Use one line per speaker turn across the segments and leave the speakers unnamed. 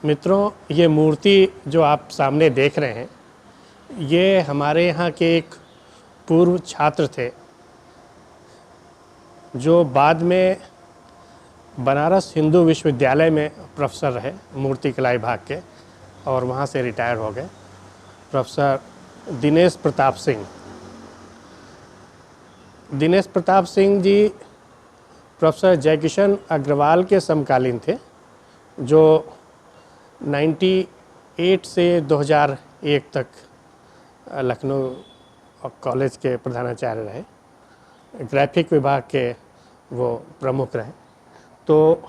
मित्रों, ये मूर्ति जो आप सामने देख रहे हैं, ये हमारे यहाँ के एक पूर्व छात्र थे जो बाद में बनारस हिंदू विश्वविद्यालय में प्रोफेसर रहे मूर्तिकला विभाग के, और वहाँ से रिटायर हो गए। प्रोफेसर दिनेश प्रताप सिंह। दिनेश प्रताप सिंह जी प्रोफेसर जयकिशन अग्रवाल के समकालीन थे, जो 98 से 2001 तक लखनऊ कॉलेज के प्रधानाचार्य रहे। ग्राफिक विभाग के वो प्रमुख रहे। तो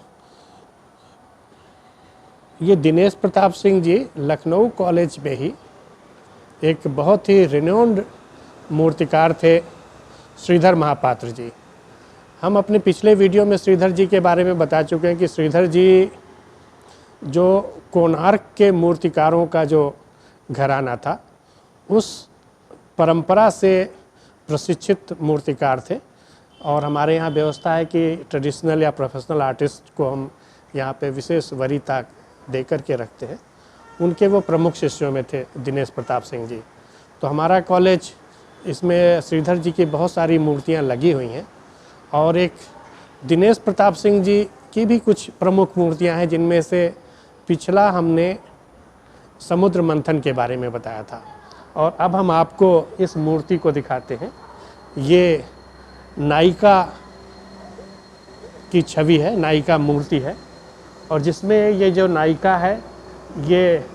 ये दिनेश प्रताप सिंह जी लखनऊ कॉलेज में ही एक बहुत ही रिनोन्ड मूर्तिकार थे, श्रीधर महापात्र जी। हम अपने पिछले वीडियो में श्रीधर जी के बारे में बता चुके हैं कि श्रीधर जी जो कोणार्क के मूर्तिकारों का जो घराना था, उस परंपरा से प्रशिक्षित मूर्तिकार थे। और हमारे यहाँ व्यवस्था है कि ट्रेडिशनल या प्रोफेशनल आर्टिस्ट को हम यहाँ पे विशेष वरीयता दे कर के रखते हैं। उनके वो प्रमुख शिष्यों में थे दिनेश प्रताप सिंह जी। तो हमारा कॉलेज, इसमें श्रीधर जी की बहुत सारी मूर्तियाँ लगी हुई हैं, और एक दिनेश प्रताप सिंह जी की भी कुछ प्रमुख मूर्तियाँ हैं, जिनमें से पिछला हमने समुद्र मंथन के बारे में बताया था। और अब हम आपको इस मूर्ति को दिखाते हैं। ये नायिका की छवि है, नायिका मूर्ति है, और जिसमें ये जो नायिका है, ये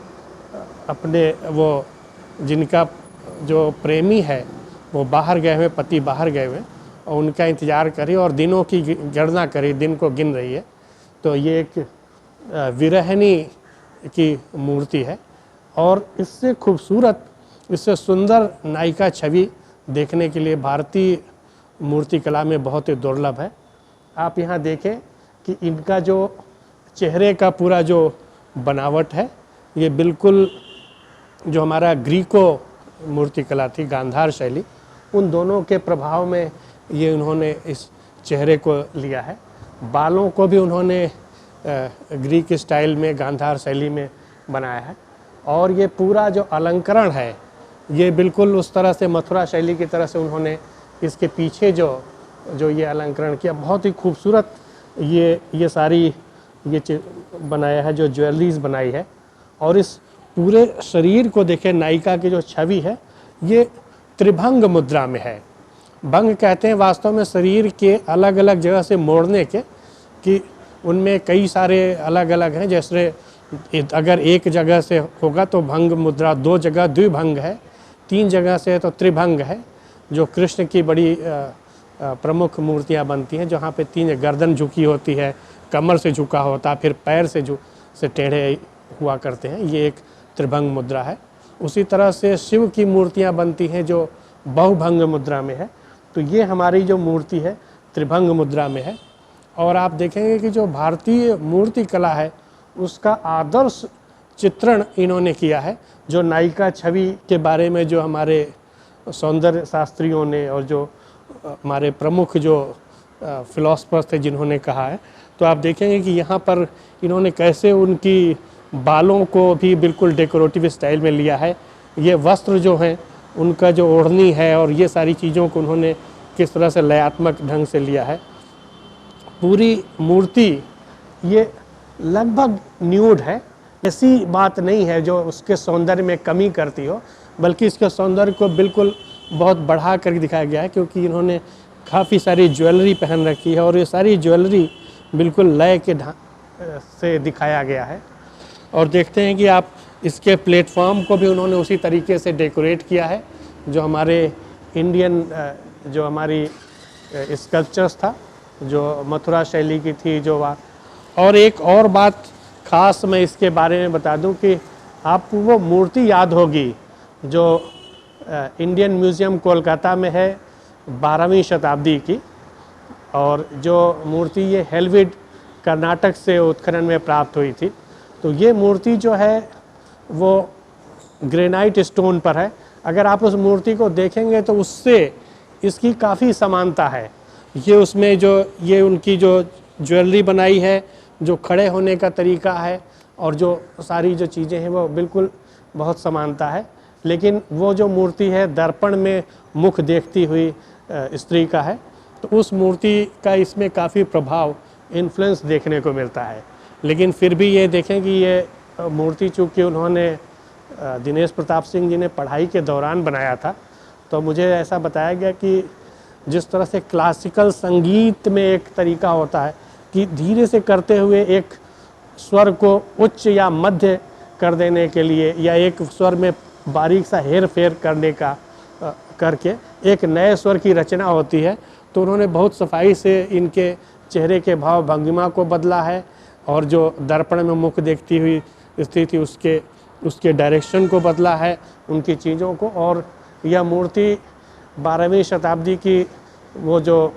अपने वो जिनका जो प्रेमी है वो बाहर गए हुए, पति बाहर गए हुए, और उनका इंतज़ार करी और दिनों की गणना करी, दिन को गिन रही है। तो ये एक विरहिणी की मूर्ति है, और इससे खूबसूरत, इससे सुंदर नायिका छवि देखने के लिए भारतीय मूर्तिकला में बहुत ही दुर्लभ है। आप यहाँ देखें कि इनका जो चेहरे का पूरा जो बनावट है, ये बिल्कुल जो हमारा ग्रीको मूर्तिकला थी, गांधार शैली, उन दोनों के प्रभाव में ये उन्होंने इस चेहरे को लिया है। बालों को भी उन्होंने ग्रीक स्टाइल में, गांधार शैली में बनाया है। और ये पूरा जो अलंकरण है, ये बिल्कुल उस तरह से मथुरा शैली की तरह से उन्होंने इसके पीछे जो ये अलंकरण किया, बहुत ही खूबसूरत ये सारी ये बनाया है, जो ज्वेलरीज बनाई है। और इस पूरे शरीर को देखें, नायिका की जो छवि है, ये त्रिभंग मुद्रा में है। भंग कहते हैं वास्तव में शरीर के अलग अलग जगह से मोड़ने के, कि उनमें कई सारे अलग अलग हैं। जैसे अगर एक जगह से होगा तो भंग मुद्रा, दो जगह द्विभंग है, तीन जगह से है तो त्रिभंग है, जो कृष्ण की बड़ी प्रमुख मूर्तियां बनती हैं, जहाँ पे तीन गर्दन झुकी होती है, कमर से झुका होता, फिर पैर से टेढ़े हुआ करते हैं। ये एक त्रिभंग मुद्रा है। उसी तरह से शिव की मूर्तियां बनती हैं जो बहुभंग मुद्रा में है। तो ये हमारी जो मूर्ति है त्रिभंग मुद्रा में है। और आप देखेंगे कि जो भारतीय मूर्ति कला है, उसका आदर्श चित्रण इन्होंने किया है। जो नायिका छवि के बारे में जो हमारे सौंदर्य शास्त्रियों ने और जो हमारे प्रमुख जो फिलोसफर्स थे जिन्होंने कहा है, तो आप देखेंगे कि यहाँ पर इन्होंने कैसे उनकी बालों को भी बिल्कुल डेकोरेटिव स्टाइल में लिया है। ये वस्त्र जो हैं, उनका जो ओढ़नी है, और ये सारी चीज़ों को उन्होंने किस तरह से लयात्मक ढंग से लिया है। पूरी मूर्ति ये लगभग न्यूड है। ऐसी बात नहीं है जो उसके सौंदर्य में कमी करती हो, बल्कि इसके सौंदर्य को बिल्कुल बहुत बढ़ा कर दिखाया गया है, क्योंकि इन्होंने काफ़ी सारी ज्वेलरी पहन रखी है, और ये सारी ज्वेलरी बिल्कुल लय के से दिखाया गया है। और देखते हैं कि आप इसके प्लेटफॉर्म को भी उन्होंने उसी तरीके से डेकोरेट किया है, जो हमारे इंडियन जो हमारी स्कल्पचर्स था, जो मथुरा शैली की थी, जो और एक और बात ख़ास मैं इसके बारे में बता दूं कि आपको वो मूर्ति याद होगी जो इंडियन म्यूज़ियम कोलकाता में है 12वीं शताब्दी की, और जो मूर्ति ये हेलविड कर्नाटक से उत्खनन में प्राप्त हुई थी। तो ये मूर्ति जो है वो ग्रेनाइट स्टोन पर है। अगर आप उस मूर्ति को देखेंगे तो उससे इसकी काफ़ी समानता है। ये उसमें जो ये उनकी जो ज्वेलरी बनाई है, जो खड़े होने का तरीका है, और जो सारी जो चीज़ें हैं वो बिल्कुल बहुत समानता है। लेकिन वो जो मूर्ति है दर्पण में मुख देखती हुई स्त्री का है, तो उस मूर्ति का इसमें काफ़ी प्रभाव, इन्फ्लुएंस देखने को मिलता है। लेकिन फिर भी ये देखें कि ये मूर्ति चूँकि उन्होंने दिनेश प्रताप सिंह जी ने पढ़ाई के दौरान बनाया था, तो मुझे ऐसा बताया गया कि जिस तरह से क्लासिकल संगीत में एक तरीका होता है कि धीरे से करते हुए एक स्वर को उच्च या मध्य कर देने के लिए, या एक स्वर में बारीक सा हेर फेर करने का करके एक नए स्वर की रचना होती है, तो उन्होंने बहुत सफाई से इनके चेहरे के भाव भंगिमा को बदला है, और जो दर्पण में मुख देखती हुई स्थिति उसके डायरेक्शन को बदला है, उनकी चीज़ों को। और यह मूर्ति 12वीं शताब्दी की वो जो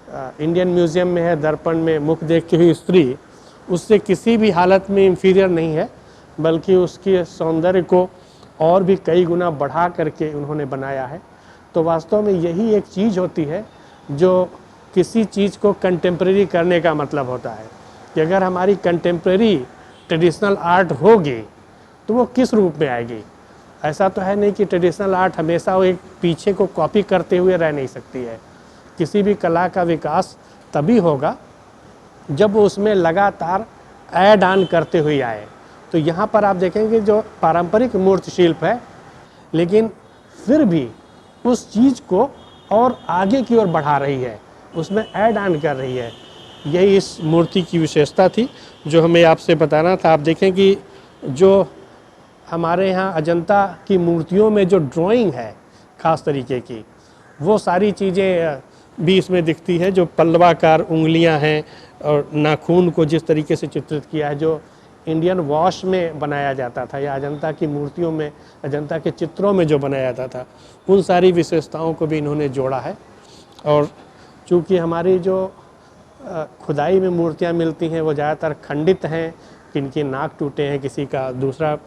इंडियन म्यूज़ियम में है, दर्पण में मुख देखती हुई स्त्री, उससे किसी भी हालत में इंफीरियर नहीं है, बल्कि उसके सौंदर्य को और भी कई गुना बढ़ा करके उन्होंने बनाया है। तो वास्तव में यही एक चीज़ होती है जो किसी चीज़ को कंटेम्प्रेरी करने का मतलब होता है, कि अगर हमारी कंटेम्प्रेरी ट्रेडिशनल आर्ट होगी तो वो किस रूप में आएगी। ऐसा तो है नहीं कि ट्रेडिशनल आर्ट हमेशा वो एक पीछे को कॉपी करते हुए रह नहीं सकती है। किसी भी कला का विकास तभी होगा जब वो उसमें लगातार ऐड ऑन करते हुए आए। तो यहाँ पर आप देखेंगे जो पारंपरिक मूर्ति शिल्प है, लेकिन फिर भी उस चीज़ को और आगे की ओर बढ़ा रही है, उसमें ऐड ऑन कर रही है। यही इस मूर्ति की विशेषता थी जो हमें आपसे बताना था। आप देखें कि जो हमारे यहाँ अजंता की मूर्तियों में जो ड्राइंग है ख़ास तरीके की, वो सारी चीज़ें भी इसमें दिखती है। जो पल्लवाकार उंगलियां हैं और नाखून को जिस तरीके से चित्रित किया है, जो इंडियन वॉश में बनाया जाता था या अजंता की मूर्तियों में, अजंता के चित्रों में जो बनाया जाता था, उन सारी विशेषताओं को भी इन्होंने जोड़ा है। और चूँकि हमारी जो खुदाई में मूर्तियाँ मिलती हैं वो ज़्यादातर खंडित हैं, किनकी नाक टूटे हैं, किसी का दूसरा,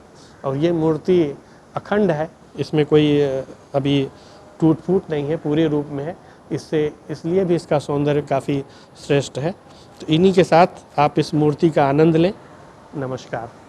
और ये मूर्ति अखंड है, इसमें कोई अभी टूट फूट नहीं है, पूरे रूप में है। इसलिए भी इसका सौंदर्य काफ़ी श्रेष्ठ है। तो इन्हीं के साथ आप इस मूर्ति का आनंद लें। नमस्कार।